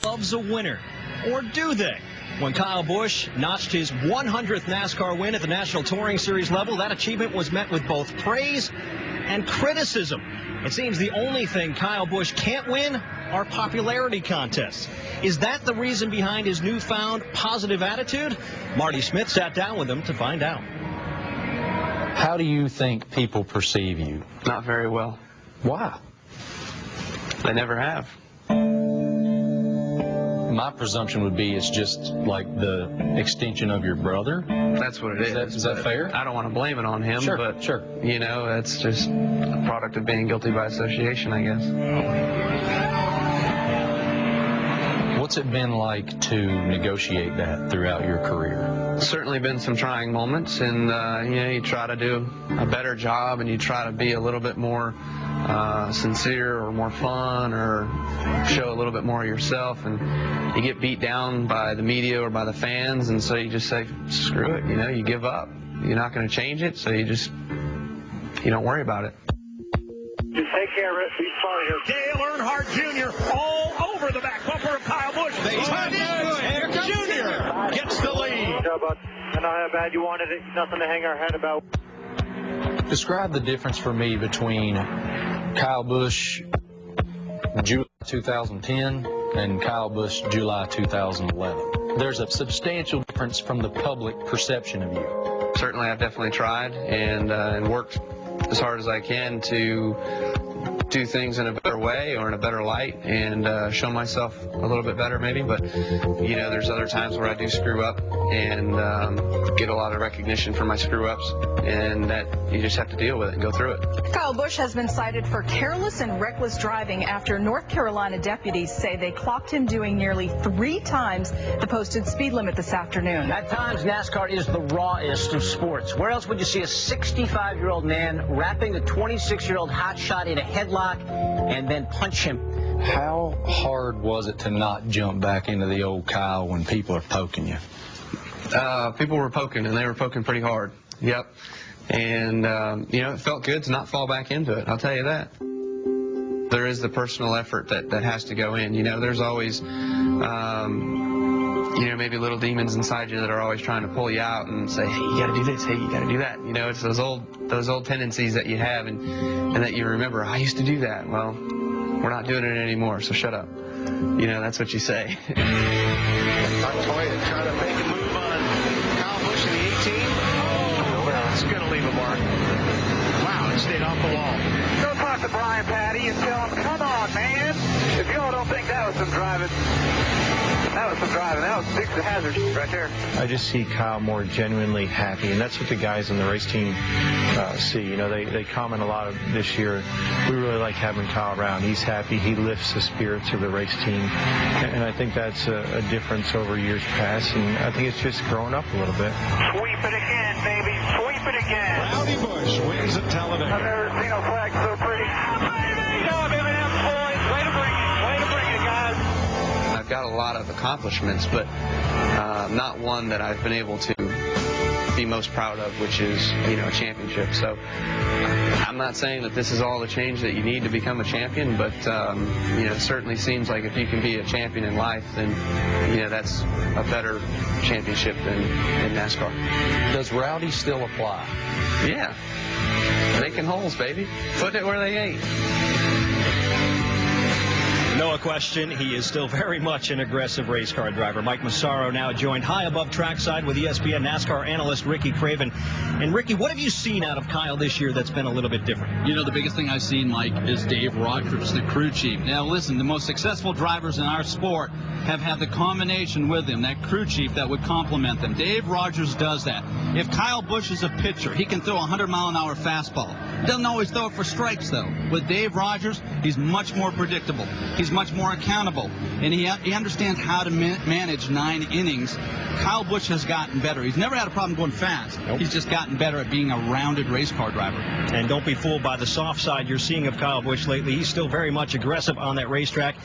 loves a winner, or do they? When Kyle Busch notched his 100th NASCAR win at the National Touring Series level, that achievement was met with both praise and criticism. It seems the only thing Kyle Busch can't win are popularity contests. Is that the reason behind his newfound positive attitude? Marty Smith sat down with him to find out. How do you think people perceive you? Not very well. Why? They never have. My presumption would be it's just like the extension of your brother. That's what it is. Is that fair? I don't want to blame it on him, Sure, but sure. You know, that's just a product of being guilty by association, I guess. What's it been like to negotiate that throughout your career? Certainly been some trying moments, and you know, you try to do a better job, and you try to be a little bit more sincere or more fun, or show a little bit more of yourself, and you get beat down by the media or by the fans, and so you just say, screw it, you know, you give up. You're not going to change it, so you don't worry about it. Just take care of it. Be sorry here. Dale Earnhardt Jr. all over the back bumper of Kyle Busch. And Jr. gets the lead. I know how bad you wanted it. Nothing to hang our head about. Describe the difference for me between Kyle Busch July 2010 and Kyle Busch July 2011. There's a substantial difference from the public perception of you. Certainly, I've definitely tried and worked as hard as I can to do things in a better way or in a better light, and show myself a little bit better maybe. But you know, there's other times where I do screw up and get a lot of recognition for my screw ups, and that you just have to deal with it and go through it. Kyle Busch has been cited for careless and reckless driving after North Carolina deputies say they clocked him doing nearly 3 times the posted speed limit this afternoon. At times, NASCAR is the rawest of sports. Where else would you see a 65-year-old man wrapping a 26-year-old hotshot in a headlock and then punch him? How hard was it to not jump back into the old Kyle when people are poking you? People were poking, and they were poking pretty hard. Yep. And, you know, it felt good to not fall back into it, I'll tell you that. There is the personal effort that has to go in. You know, there's always, you know, maybe little demons inside you that are always trying to pull you out and say, hey, you got to do this, hey, you got to do that. You know, it's those old tendencies that you have and that you remember, I used to do that. Well, we're not doing it anymore, so shut up. You know, that's what you say. Montoya trying to make a move on Kyle Busch in the 18. Oh, that's going to leave a mark. Wow, it stayed off the wall. Go talk to Brian Patty and tell him, come on, man. If y'all don't think that was some driving, that was big hazard right there. I just see Kyle more genuinely happy, and that's what the guys on the race team see. You know, they comment a lot this year. We really like having Kyle around. He's happy. He lifts the spirits of the race team, and I think that's a difference over years past, and I think it's just growing up a little bit. Sweep it again, baby. Sweep it again. Rowdy Busch wins at Talladega. I've never seen a flag so pretty. Baby! Job, M&M boys. Way to bring it. Way to bring it, guys. I've got a lot of accomplishments, but not one that I've been able to be most proud of, which is, you know, a championship. So I'm not saying that this is all the change that you need to become a champion, but you know, it certainly seems like if you can be a champion in life, then you know, that's a better championship than in NASCAR. Does Rowdy still apply? Yeah, making holes, baby, putting it where they ain't. No question, he is still very much an aggressive race car driver. Mike Massaro now joined high above trackside with ESPN NASCAR analyst Ricky Craven. And Ricky, what have you seen out of Kyle this year that's been a little bit different? You know, the biggest thing I've seen, Mike, is Dave Rogers, the crew chief. Now, listen, the most successful drivers in our sport have had the combination with him, that crew chief that would complement them. Dave Rogers does that. If Kyle Busch is a pitcher, he can throw a 100-mile-an-hour fastball. He doesn't always throw it for strikes, though. With Dave Rogers, he's much more predictable. He's much more accountable, and he understands how to manage 9 innings. Kyle Busch has gotten better. He's never had a problem going fast. Nope. He's just gotten better at being a rounded race car driver. And don't be fooled by the soft side you're seeing of Kyle Busch lately. He's still very much aggressive on that racetrack.